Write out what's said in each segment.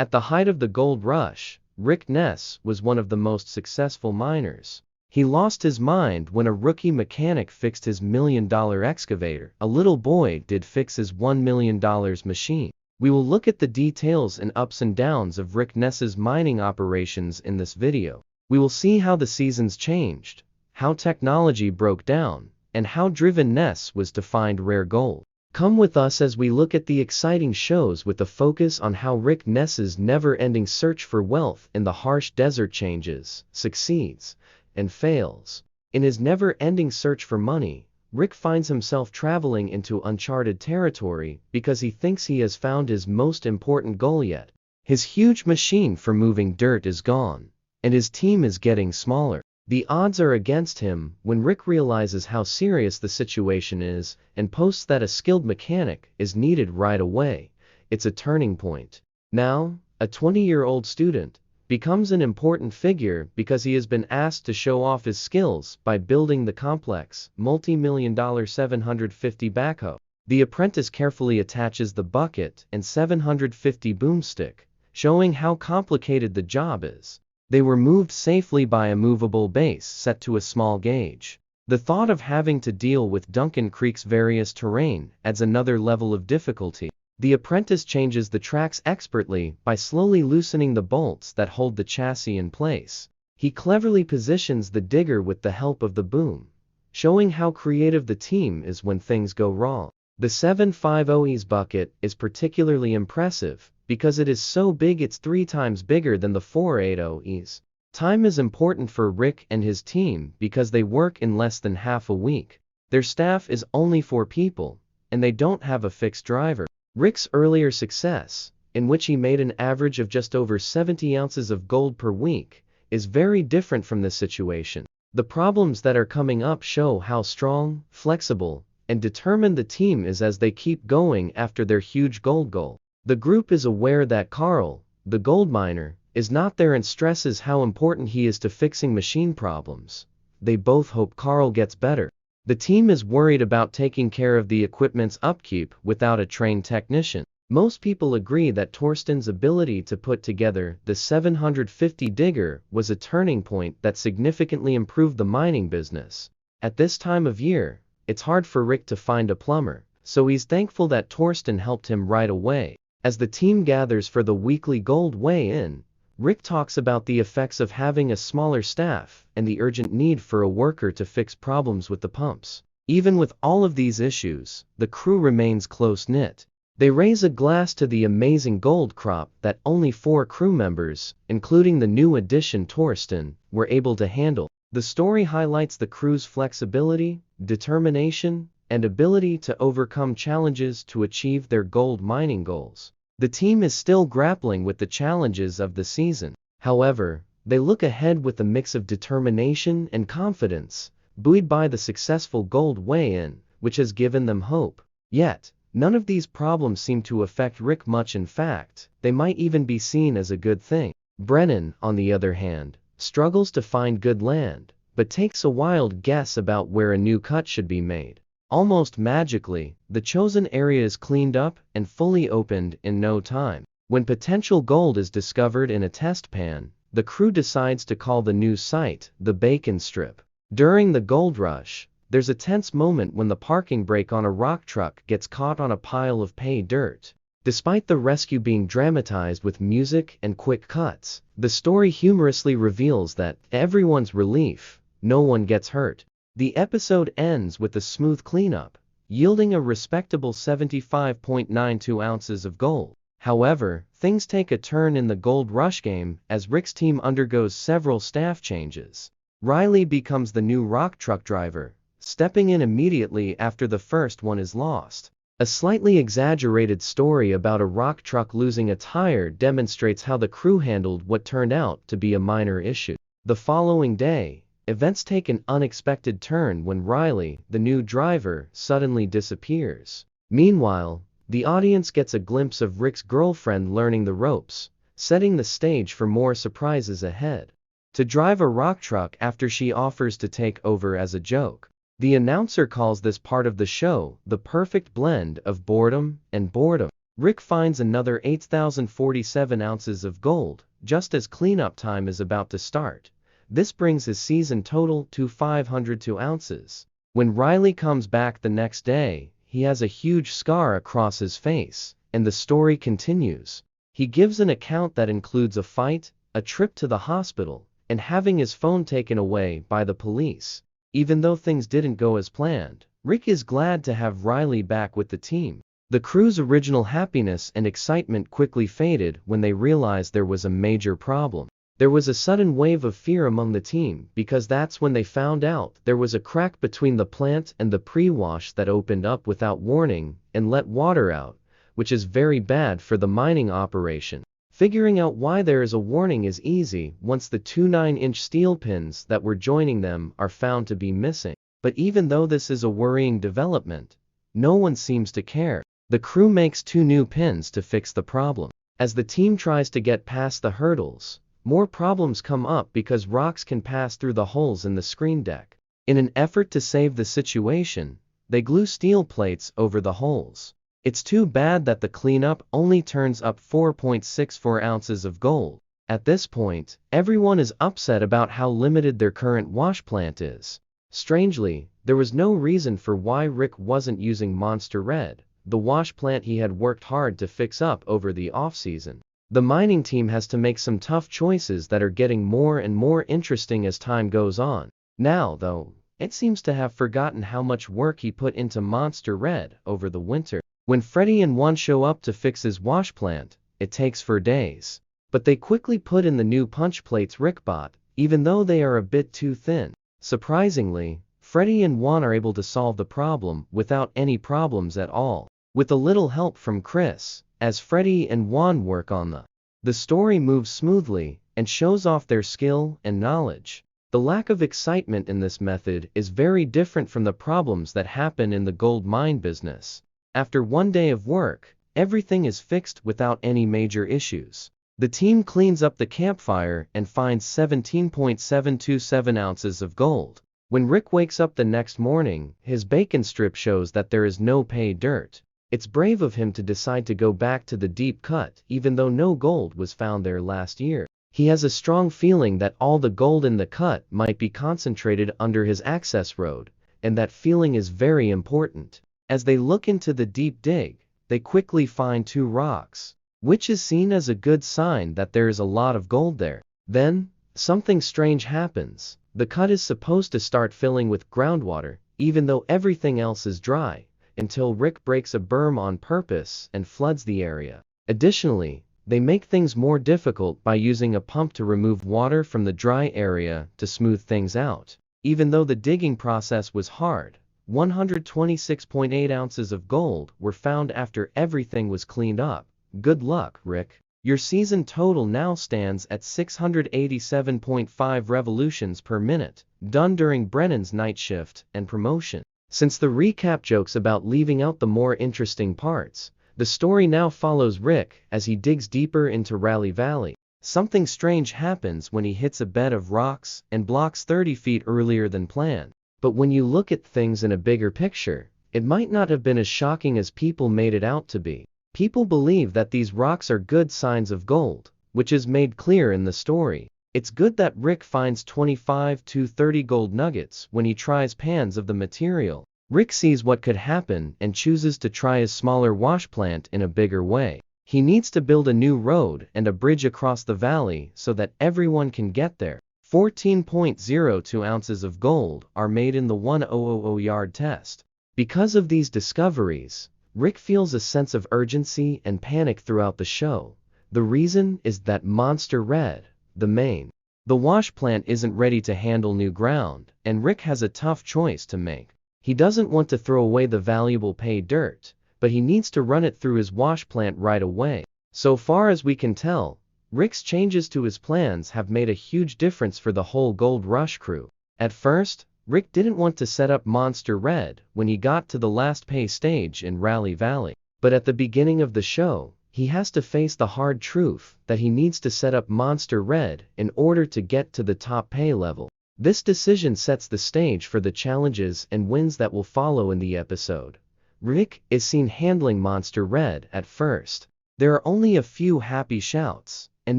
At the height of the gold rush, Rick Ness was one of the most successful miners. He lost his mind when a rookie mechanic fixed his $1 million excavator. A little boy did fix his $1 million machine. We will look at the details and ups and downs of Rick Ness's mining operations in this video. We will see how the seasons changed, how technology broke down, and how driven Ness was to find rare gold. Come with us as we look at the exciting shows with a focus on how Rick Ness's never-ending search for wealth in the harsh desert changes, succeeds, and fails. In his never-ending search for money, Rick finds himself traveling into uncharted territory because he thinks he has found his most important goal yet. His huge machine for moving dirt is gone, and his team is getting smaller. The odds are against him when Rick realizes how serious the situation is and posts that a skilled mechanic is needed right away. It's a turning point. Now, a 20-year-old student becomes an important figure because he has been asked to show off his skills by building the complex, multi-million-dollar 750 backhoe. The apprentice carefully attaches the bucket and 750 boomstick, showing how complicated the job is. They were moved safely by a movable base set to a small gauge. The thought of having to deal with Duncan Creek's various terrain adds another level of difficulty. The apprentice changes the tracks expertly by slowly loosening the bolts that hold the chassis in place. He cleverly positions the digger with the help of the boom, showing how creative the team is when things go wrong. The 750's bucket is particularly impressive because it is so big it's 3 times bigger than the 480's. Time is important for Rick and his team because they work in less than half a week. Their staff is only 4 people, and they don't have a fixed driver. Rick's earlier success, in which he made an average of just over 70 ounces of gold per week, is very different from this situation. The problems that are coming up show how strong, flexible, and determined the team is as they keep going after their huge gold goal. The group is aware that Carl, the gold miner, is not there and stresses how important he is to fixing machine problems. They both hope Carl gets better. The team is worried about taking care of the equipment's upkeep without a trained technician. Most people agree that Torsten's ability to put together the 750 digger was a turning point that significantly improved the mining business. At this time of year, it's hard for Rick to find a plumber, so he's thankful that Torsten helped him right away. As the team gathers for the weekly gold weigh-in, Rick talks about the effects of having a smaller staff and the urgent need for a worker to fix problems with the pumps. Even with all of these issues, the crew remains close-knit. They raise a glass to the amazing gold crop that only 4 crew members, including the new addition Torsten, were able to handle. The story highlights the crew's flexibility, determination, and ability to overcome challenges to achieve their gold mining goals. The team is still grappling with the challenges of the season. However, they look ahead with a mix of determination and confidence, buoyed by the successful gold weigh-in, which has given them hope. Yet, none of these problems seem to affect Rick much. In fact, they might even be seen as a good thing. Brennan, on the other hand, struggles to find good land, but takes a wild guess about where a new cut should be made. Almost magically, the chosen area is cleaned up and fully opened in no time. When potential gold is discovered in a test pan, the crew decides to call the new site the Bacon Strip. During the gold rush, there's a tense moment when the parking brake on a rock truck gets caught on a pile of pay dirt. Despite the rescue being dramatized with music and quick cuts, the story humorously reveals that, to everyone's relief, no one gets hurt. The episode ends with a smooth cleanup, yielding a respectable 75.92 ounces of gold. However, things take a turn in the gold rush game as Rick's team undergoes several staff changes. Riley becomes the new rock truck driver, stepping in immediately after the first one is lost. A slightly exaggerated story about a rock truck losing a tire demonstrates how the crew handled what turned out to be a minor issue. The following day, events take an unexpected turn when Riley, the new driver, suddenly disappears. Meanwhile, the audience gets a glimpse of Rick's girlfriend learning the ropes, setting the stage for more surprises ahead. To drive a rock truck after she offers to take over as a joke. The announcer calls this part of the show the perfect blend of boredom and boredom. Rick finds another 8,047 ounces of gold, just as cleanup time is about to start. This brings his season total to 502 ounces. When Riley comes back the next day, he has a huge scar across his face, and the story continues. He gives an account that includes a fight, a trip to the hospital, and having his phone taken away by the police. Even though things didn't go as planned, Rick is glad to have Riley back with the team. The crew's original happiness and excitement quickly faded when they realized there was a major problem. There was a sudden wave of fear among the team because that's when they found out there was a crack between the plant and the pre-wash that opened up without warning and let water out, which is very bad for the mining operation. Figuring out why there is a warning is easy once the two 9-inch steel pins that were joining them are found to be missing. But even though this is a worrying development, no one seems to care. The crew makes 2 new pins to fix the problem. As the team tries to get past the hurdles, more problems come up because rocks can pass through the holes in the screen deck. In an effort to save the situation, they glue steel plates over the holes. It's too bad that the cleanup only turns up 4.64 ounces of gold. At this point, everyone is upset about how limited their current wash plant is. Strangely, there was no reason for why Rick wasn't using Monster Red, the wash plant he had worked hard to fix up over the off-season. The mining team has to make some tough choices that are getting more and more interesting as time goes on. Now, though, it seems to have forgotten how much work he put into Monster Red over the winter. When Freddy and Juan show up to fix his wash plant, it takes 4 days. But they quickly put in the new punch plates Rick bought, even though they are a bit too thin. Surprisingly, Freddy and Juan are able to solve the problem without any problems at all. With a little help from Chris, as Freddy and Juan work on the story moves smoothly and shows off their skill and knowledge. The lack of excitement in this method is very different from the problems that happen in the gold mine business. After 1 day of work, everything is fixed without any major issues. The team cleans up the campfire and finds 17.727 ounces of gold. When Rick wakes up the next morning, his bacon strip shows that there is no pay dirt. It's brave of him to decide to go back to the deep cut even though no gold was found there last year. He has a strong feeling that all the gold in the cut might be concentrated under his access road, and that feeling is very important. As they look into the deep dig, they quickly find 2 rocks, which is seen as a good sign that there is a lot of gold there. Then, something strange happens. The cut is supposed to start filling with groundwater, even though everything else is dry, until Rick breaks a berm on purpose and floods the area. Additionally, they make things more difficult by using a pump to remove water from the dry area to smooth things out. Even though the digging process was hard, 126.8 ounces of gold were found after everything was cleaned up. Good luck, Rick. Your season total now stands at 687.5 revolutions per minute, done during Brennan's night shift and promotion. Since the recap jokes about leaving out the more interesting parts, the story now follows Rick as he digs deeper into Rally Valley. Something strange happens when he hits a bed of rocks and blocks 30 feet earlier than planned. But when you look at things in a bigger picture, it might not have been as shocking as people made it out to be. People believe that these rocks are good signs of gold, which is made clear in the story. It's good that Rick finds 25 to 30 gold nuggets when he tries pans of the material. Rick sees what could happen and chooses to try his smaller wash plant in a bigger way. He needs to build a new road and a bridge across the valley so that everyone can get there. 14.02 ounces of gold are made in the 1000 yard test. Because of these discoveries, Rick feels a sense of urgency and panic throughout the show. The reason is that Monster Red, the wash plant isn't ready to handle new ground, and Rick has a tough choice to make. He doesn't want to throw away the valuable pay dirt, but he needs to run it through his wash plant right away. So far as we can tell, Rick's changes to his plans have made a huge difference for the whole Gold Rush crew. At first, Rick didn't want to set up Monster Red when he got to the last pay stage in Rally Valley. But at the beginning of the show, he has to face the hard truth that he needs to set up Monster Red in order to get to the top pay level. This decision sets the stage for the challenges and wins that will follow in the episode. Rick is seen handling Monster Red at first. There are only a few happy shouts, and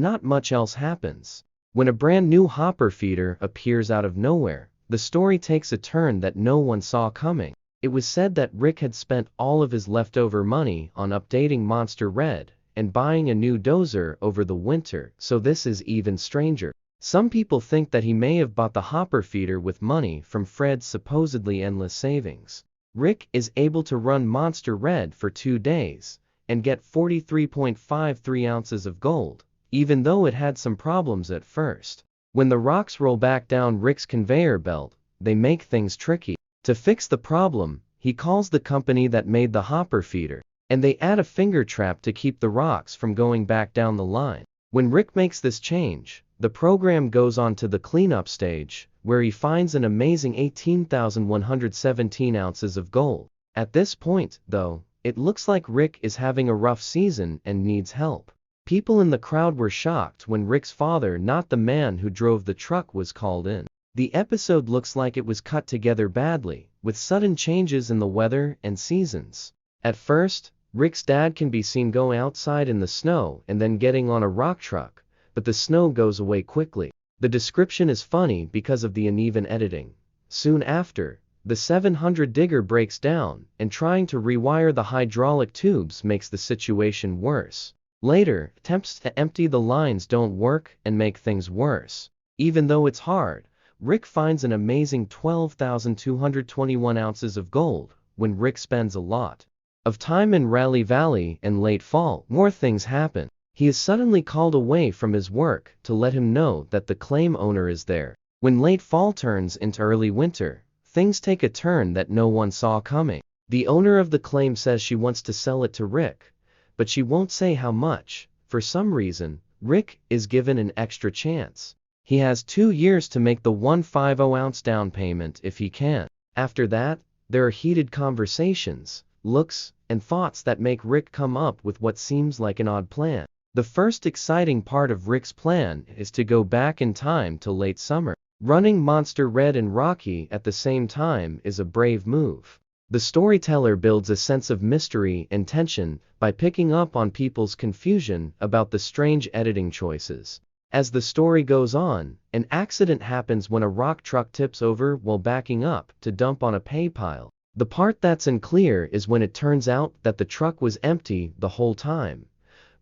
not much else happens. When a brand new hopper feeder appears out of nowhere, the story takes a turn that no one saw coming. It was said that Rick had spent all of his leftover money on updating Monster Red and buying a new dozer over the winter, so this is even stranger. Some people think that he may have bought the hopper feeder with money from Fred's supposedly endless savings. Rick is able to run Monster Red for 2 days and get 43.53 ounces of gold, even though it had some problems at first. When the rocks roll back down Rick's conveyor belt, they make things tricky. To fix the problem, he calls the company that made the hopper feeder, and they add a finger trap to keep the rocks from going back down the line. When Rick makes this change, the program goes on to the cleanup stage, where he finds an amazing 18,117 ounces of gold. At this point, though, it looks like Rick is having a rough season and needs help. People in the crowd were shocked when Rick's father, not the man who drove the truck, was called in. The episode looks like it was cut together badly, with sudden changes in the weather and seasons. At first, Rick's dad can be seen going outside in the snow and then getting on a rock truck, but the snow goes away quickly. The description is funny because of the uneven editing. Soon after, the 700 digger breaks down, and trying to rewire the hydraulic tubes makes the situation worse. Later, attempts to empty the lines don't work and make things worse. Even though it's hard, Rick finds an amazing 12,221 ounces of gold. When Rick spends a lot of time in Rally Valley and late fall, more things happen. He is suddenly called away from his work to let him know that the claim owner is there. When late fall turns into early winter, things take a turn that no one saw coming. The owner of the claim says she wants to sell it to Rick, but she won't say how much. For some reason, Rick is given an extra chance. He has 2 years to make the 150-ounce down payment if he can. After that, there are heated conversations, looks, and thoughts that make Rick come up with what seems like an odd plan. The first exciting part of Rick's plan is to go back in time to late summer. Running Monster Red and Rocky at the same time is a brave move. The storyteller builds a sense of mystery and tension by picking up on people's confusion about the strange editing choices. As the story goes on, an accident happens when a rock truck tips over while backing up to dump on a pay pile. The part that's unclear is when it turns out that the truck was empty the whole time,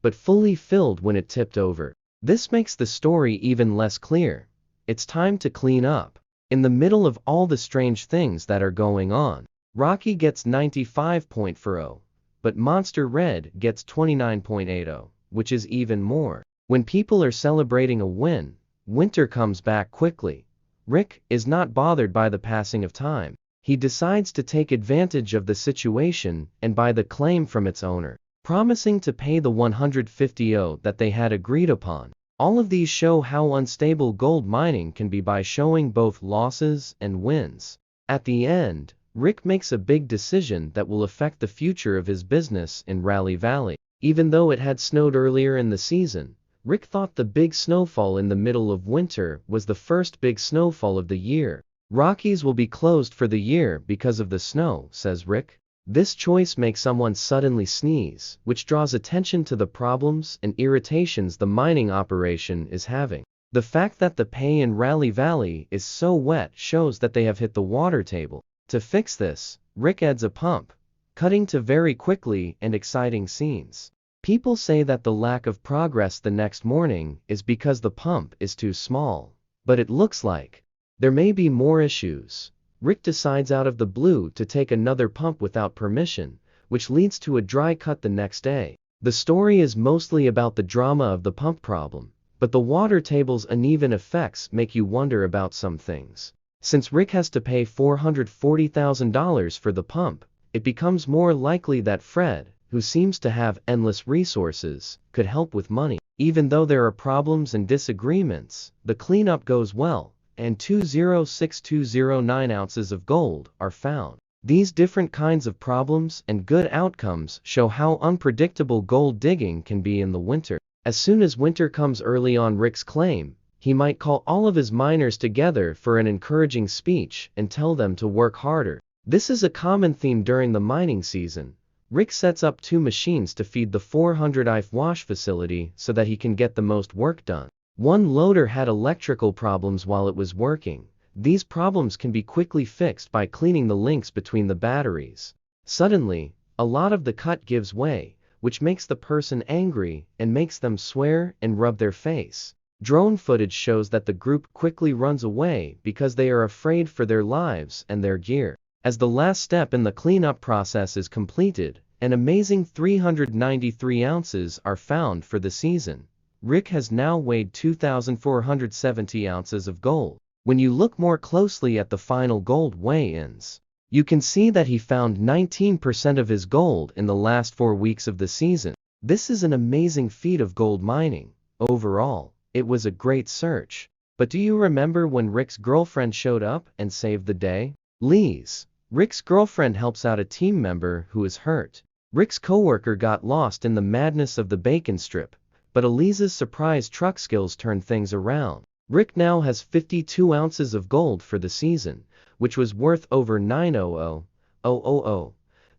but fully filled when it tipped over. This makes the story even less clear. It's time to clean up. In the middle of all the strange things that are going on, Rocky gets 95.40, but Monster Red gets 29.80, which is even more. When people are celebrating a win, winter comes back quickly. Rick is not bothered by the passing of time. He decides to take advantage of the situation and buy the claim from its owner, promising to pay the 150 that they had agreed upon. All of these show how unstable gold mining can be by showing both losses and wins. At the end, Rick makes a big decision that will affect the future of his business in Rally Valley. Even though it had snowed earlier in the season, Rick thought the big snowfall in the middle of winter was the first big snowfall of the year. Rockies will be closed for the year because of the snow, says Rick. This choice makes someone suddenly sneeze, which draws attention to the problems and irritations the mining operation is having. The fact that the pay in Rally Valley is so wet shows that they have hit the water table. To fix this, Rick adds a pump, cutting to very quickly and exciting scenes. People say that the lack of progress the next morning is because the pump is too small, but it looks like there may be more issues. Rick decides out of the blue to take another pump without permission, which leads to a dry cut the next day. The story is mostly about the drama of the pump problem, but the water table's uneven effects make you wonder about some things. Since Rick has to pay $440,000 for the pump, it becomes more likely that Fred, who seems to have endless resources, could help with money. Even though there are problems and disagreements, the cleanup goes well, and 206,209 ounces of gold are found. These different kinds of problems and good outcomes show how unpredictable gold digging can be in the winter. As soon as winter comes early on Rick's claim, he might call all of his miners together for an encouraging speech and tell them to work harder. This is a common theme during the mining season. Rick sets up 2 machines to feed the 400 wash facility so that he can get the most work done. One loader had electrical problems while it was working. These problems can be quickly fixed by cleaning the links between the batteries. Suddenly, a lot of the cut gives way, which makes the person angry and makes them swear and rub their face. Drone footage shows that the group quickly runs away because they are afraid for their lives and their gear. As the last step in the cleanup process is completed, an amazing 393 ounces are found for the season. Rick has now weighed 2,470 ounces of gold. When you look more closely at the final gold weigh-ins, you can see that he found 19% of his gold in the last 4 weeks of the season. This is an amazing feat of gold mining. Overall, it was a great search. But do you remember when Rick's girlfriend showed up and saved the day? Liz, Rick's girlfriend, helps out a team member who is hurt. Rick's coworker got lost in the madness of the bacon strip, but Eliza's surprise truck skills turned things around. Rick now has 52 ounces of gold for the season, which was worth over $900,000.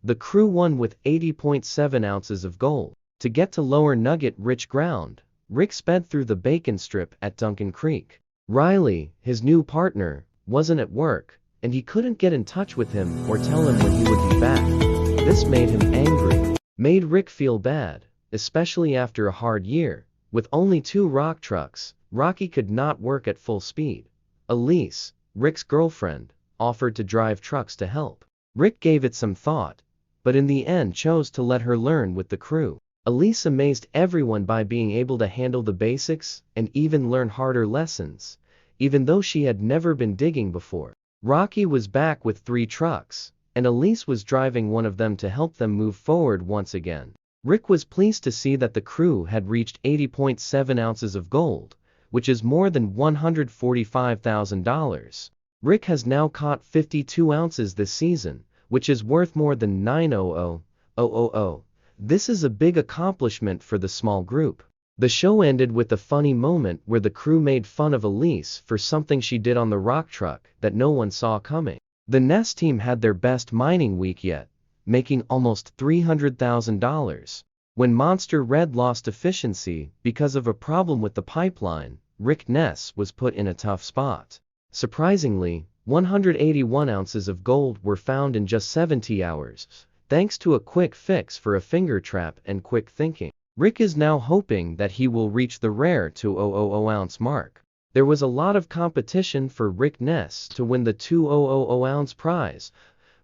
The crew won with 80.7 ounces of gold. To get to lower nugget-rich ground, Rick sped through the bacon strip at Duncan Creek. Riley, his new partner, wasn't at work, and he couldn't get in touch with him or tell him when he would be back. This made him angry. Made Rick feel bad, especially after a hard year. With only 2 rock trucks, Rocky could not work at full speed. Elise, Rick's girlfriend, offered to drive trucks to help. Rick gave it some thought, but in the end chose to let her learn with the crew. Elise amazed everyone by being able to handle the basics and even learn harder lessons, even though she had never been digging before. Rocky was back with 3 trucks, and Elise was driving one of them to help them move forward once again. Rick was pleased to see that the crew had reached 80.7 ounces of gold, which is more than $145,000. Rick has now caught 52 ounces this season, which is worth more than $900,000. This is a big accomplishment for the small group. The show ended with a funny moment where the crew made fun of Elise for something she did on the rock truck that no one saw coming. The Ness team had their best mining week yet, making almost $300,000. When Monster Red lost efficiency because of a problem with the pipeline, Rick Ness was put in a tough spot. Surprisingly, 181 ounces of gold were found in just 70 hours, thanks to a quick fix for a finger trap and quick thinking. Rick is now hoping that he will reach the rare 2,000 ounce mark. There was a lot of competition for Rick Ness to win the 2,000 ounce prize,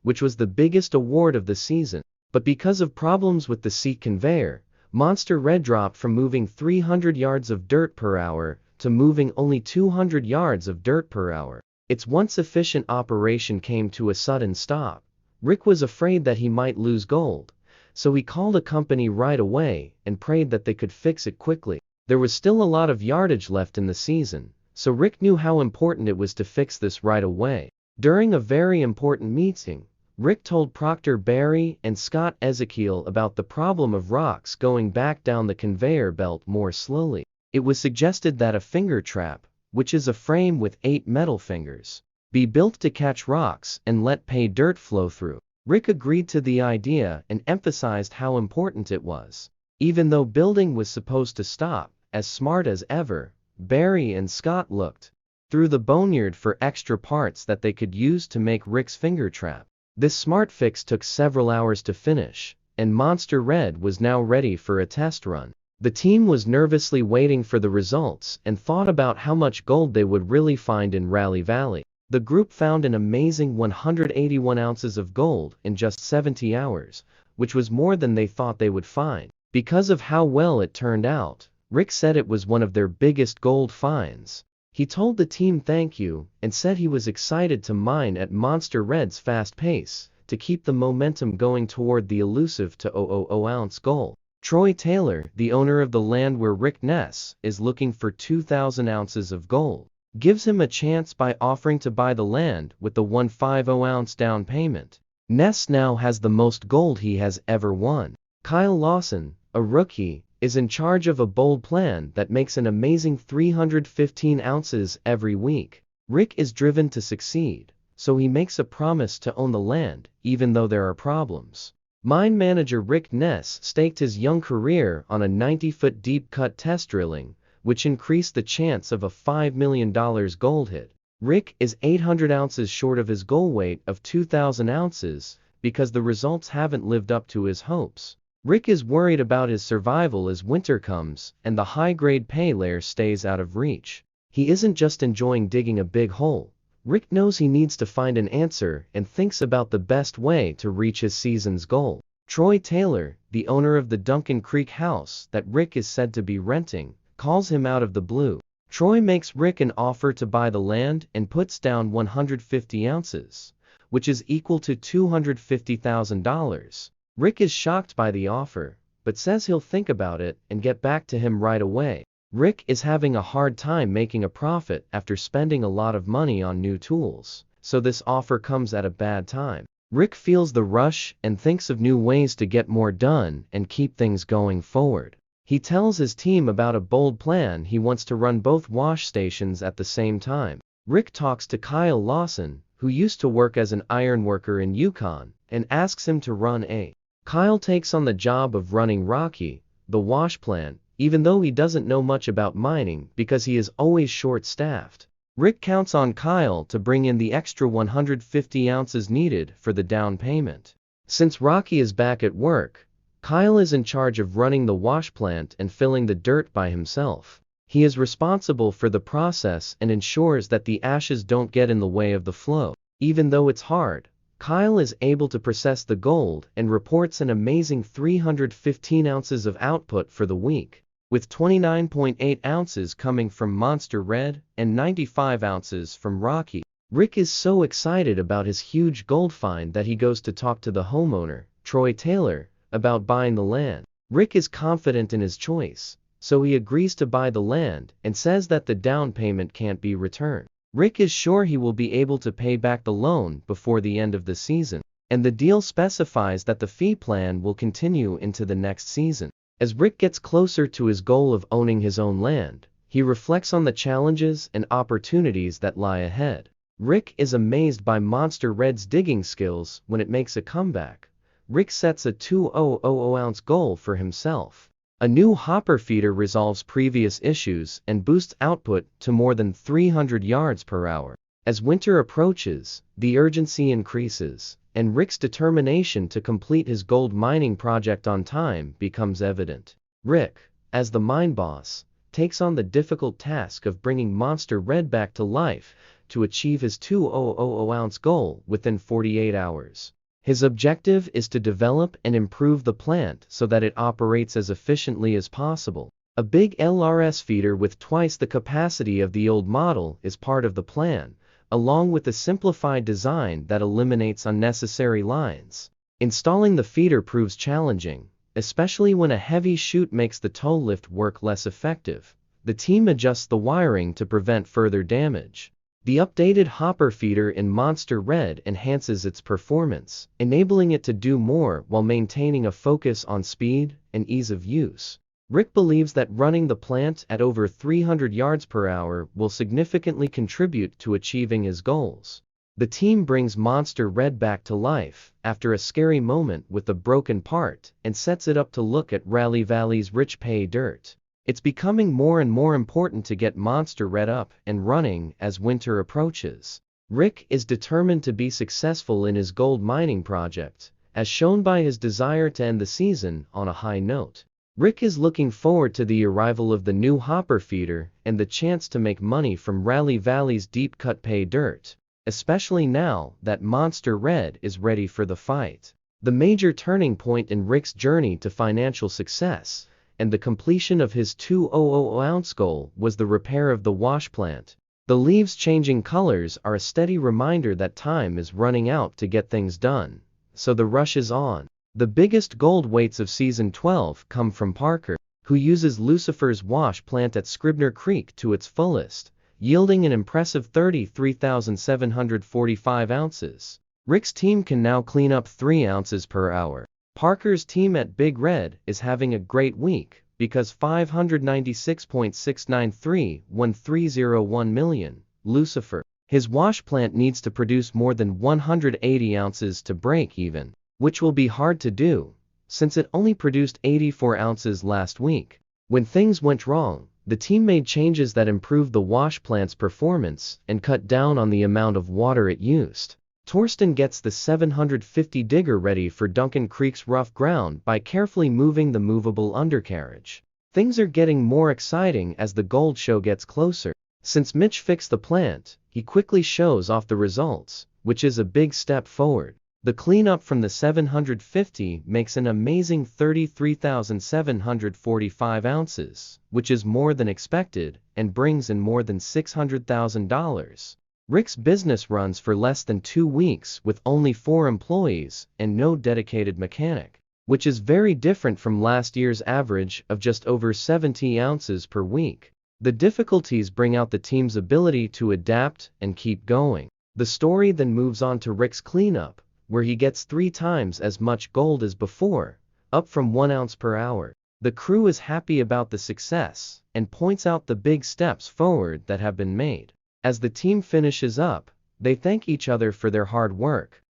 which was the biggest award of the season. But because of problems with the seat conveyor, Monster Red dropped from moving 300 yards of dirt per hour to moving only 200 yards of dirt per hour. Its once efficient operation came to a sudden stop. Rick was afraid that he might lose gold, so he called a company right away and prayed that they could fix it quickly. There was still a lot of yardage left in the season, so Rick knew how important it was to fix this right away. During a very important meeting, Rick told Proctor Barry and Scott Ezekiel about the problem of rocks going back down the conveyor belt more slowly. It was suggested that a finger trap, which is a frame with 8 metal fingers, be built to catch rocks and let pay dirt flow through. Rick agreed to the idea and emphasized how important it was. Even though building was supposed to stop, as smart as ever, Barry and Scott looked through the boneyard for extra parts that they could use to make Rick's finger trap. This smart fix took several hours to finish, and Monster Red was now ready for a test run. The team was nervously waiting for the results and thought about how much gold they would really find in Rally Valley. The group found an amazing 181 ounces of gold in just 70 hours, which was more than they thought they would find. Because of how well it turned out, Rick said it was one of their biggest gold finds. He told the team thank you and said he was excited to mine at Monster Red's fast pace to keep the momentum going toward the elusive 2,000 ounce goal. Troy Taylor, the owner of the land where Rick Ness is looking for 2,000 ounces of gold, gives him a chance by offering to buy the land with the 150 ounce down payment. Ness now has the most gold he has ever won. Kyle Lawson, a rookie, is in charge of a bold plan that makes an amazing 315 ounces every week. Rick is driven to succeed, so he makes a promise to own the land, even though there are problems. Mine manager Rick Ness staked his young career on a 90-foot deep cut test drilling, which increased the chance of a $5 million gold hit. Rick is 800 ounces short of his goal weight of 2,000 ounces because the results haven't lived up to his hopes. Rick is worried about his survival as winter comes and the high-grade pay layer stays out of reach. He isn't just enjoying digging a big hole. Rick knows he needs to find an answer and thinks about the best way to reach his season's goal. Troy Taylor, the owner of the Duncan Creek house that Rick is said to be renting, calls him out of the blue. Troy makes Rick an offer to buy the land and puts down 150 ounces, which is equal to $250,000. Rick is shocked by the offer, but says he'll think about it and get back to him right away. Rick is having a hard time making a profit after spending a lot of money on new tools, so this offer comes at a bad time. Rick feels the rush and thinks of new ways to get more done and keep things going forward. He tells his team about a bold plan. He wants to run both wash stations at the same time. Rick talks to Kyle Lawson, who used to work as an ironworker in Yukon, and asks him to run a. Kyle takes on the job of running Rocky, the wash plant, even though he doesn't know much about mining because he is always short-staffed. Rick counts on Kyle to bring in the extra 150 ounces needed for the down payment. Since Rocky is back at work, Kyle is in charge of running the wash plant and filling the dirt by himself. He is responsible for the process and ensures that the ashes don't get in the way of the flow. Even though it's hard, Kyle is able to process the gold and reports an amazing 315 ounces of output for the week, with 29.8 ounces coming from Monster Red and 95 ounces from Rocky. Rick is so excited about his huge gold find that he goes to talk to the homeowner, Troy Taylor, about buying the land. Rick is confident in his choice, so he agrees to buy the land and says that the down payment can't be returned. Rick is sure he will be able to pay back the loan before the end of the season, and the deal specifies that the fee plan will continue into the next season. As Rick gets closer to his goal of owning his own land, he reflects on the challenges and opportunities that lie ahead. Rick is amazed by Monster Red's digging skills when it makes a comeback. Rick sets a 2,000-ounce goal for himself. A new hopper feeder resolves previous issues and boosts output to more than 300 yards per hour. As winter approaches, the urgency increases, and Rick's determination to complete his gold mining project on time becomes evident. Rick, as the mine boss, takes on the difficult task of bringing Monster Red back to life to achieve his 2,000-ounce goal within 48 hours. His objective is to develop and improve the plant so that it operates as efficiently as possible. A big LRS feeder with twice the capacity of the old model is part of the plan, along with a simplified design that eliminates unnecessary lines. Installing the feeder proves challenging, especially when a heavy chute makes the toe lift work less effective. The team adjusts the wiring to prevent further damage. The updated hopper feeder in Monster Red enhances its performance, enabling it to do more while maintaining a focus on speed and ease of use. Rick believes that running the plant at over 300 yards per hour will significantly contribute to achieving his goals. The team brings Monster Red back to life after a scary moment with the broken part and sets it up to look at Rally Valley's rich pay dirt. It's becoming more and more important to get Monster Red up and running as winter approaches. Rick is determined to be successful in his gold mining project, as shown by his desire to end the season on a high note. Rick is looking forward to the arrival of the new hopper feeder and the chance to make money from Rally Valley's deep-cut pay dirt, especially now that Monster Red is ready for the fight. The major turning point in Rick's journey to financial success and the completion of his 2,000-ounce goal was the repair of the wash plant. The leaves changing colors are a steady reminder that time is running out to get things done, so the rush is on. The biggest gold weights of Season 12 come from Parker, who uses Lucifer's wash plant at Scribner Creek to its fullest, yielding an impressive 33,745 ounces. Rick's team can now clean up 3 ounces per hour. Parker's team at Big Red is having a great week because 596.693 won $301 million. Lucifer, His wash plant needs to produce more than 180 ounces to break even, which will be hard to do, since it only produced 84 ounces last week. When things went wrong, the team made changes that improved the wash plant's performance and cut down on the amount of water it used. Torsten gets the 750 digger ready for Duncan Creek's rough ground by carefully moving the movable undercarriage. Things are getting more exciting as the gold show gets closer. Since Mitch fixed the plant, he quickly shows off the results, which is a big step forward. The cleanup from the 750 makes an amazing 33,745 ounces, which is more than expected, and brings in more than $600,000. Rick's business runs for less than 2 weeks with only 4 employees and no dedicated mechanic, which is very different from last year's average of just over 70 ounces per week. The difficulties bring out the team's ability to adapt and keep going. The story then moves on to Rick's cleanup, where he gets 3 times as much gold as before, up from 1 ounce per hour. The crew is happy about the success and points out the big steps forward that have been made. As the team finishes up, they thank each other for their hard work,